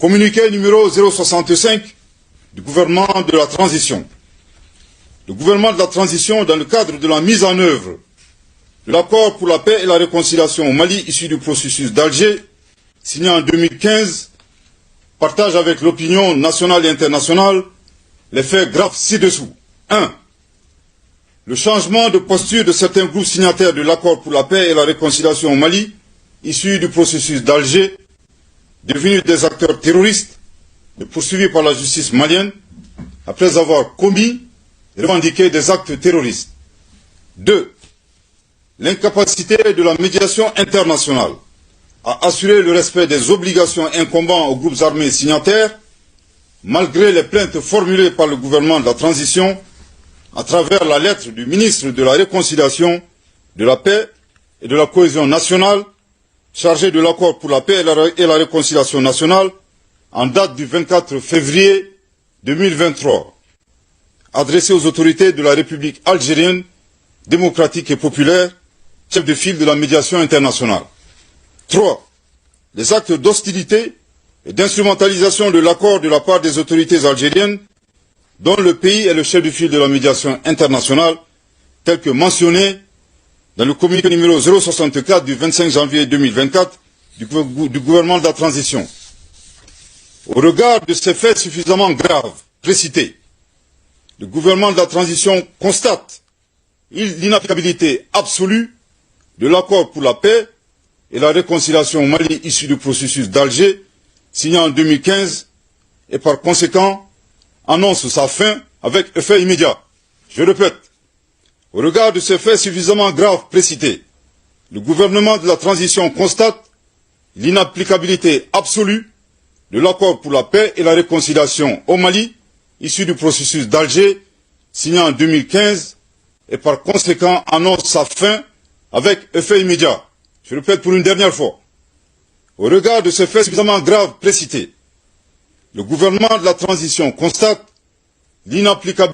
Communiqué numéro 065 du gouvernement de la transition. Le gouvernement de la transition, dans le cadre de la mise en œuvre de l'accord pour la paix et la réconciliation au Mali issu du processus d'Alger, signé en 2015, partage avec l'opinion nationale et internationale les faits graves ci-dessous. 1. Le changement de posture de certains groupes signataires de l'accord pour la paix et la réconciliation au Mali, issu du processus d'Alger, devenus des acteurs terroristes, et poursuivis par la justice malienne, après avoir commis et revendiqué des actes terroristes. 2. L'incapacité de la médiation internationale à assurer le respect des obligations incombant aux groupes armés signataires, malgré les plaintes formulées par le gouvernement de la transition à travers la lettre du ministre de la Réconciliation, de la Paix et de la Cohésion nationale, chargé de l'accord pour la paix et la réconciliation nationale, en date du 24 février 2023, adressé aux autorités de la République algérienne, démocratique et populaire, chef de file de la médiation internationale. 3. Les actes d'hostilité et d'instrumentalisation de l'accord de la part des autorités algériennes, dont le pays est le chef de file de la médiation internationale, tel que mentionné dans le communiqué numéro 064 du 25 janvier 2024 du gouvernement de la transition. Au regard de ces faits suffisamment graves précités, le gouvernement de la transition constate l'inapplicabilité absolue de l'accord pour la paix et la réconciliation au Mali issu du processus d'Alger, signé en 2015, et par conséquent annonce sa fin avec effet immédiat. Je répète, au regard de ces faits suffisamment graves précités, le gouvernement de la transition constate l'inapplicabilité absolue de l'accord pour la paix et la réconciliation au Mali, issu du processus d'Alger, signé en 2015, et par conséquent annonce sa fin avec effet immédiat. Je répète pour une dernière fois. Au regard de ces faits suffisamment graves précités, le gouvernement de la transition constate l'inapplicabilité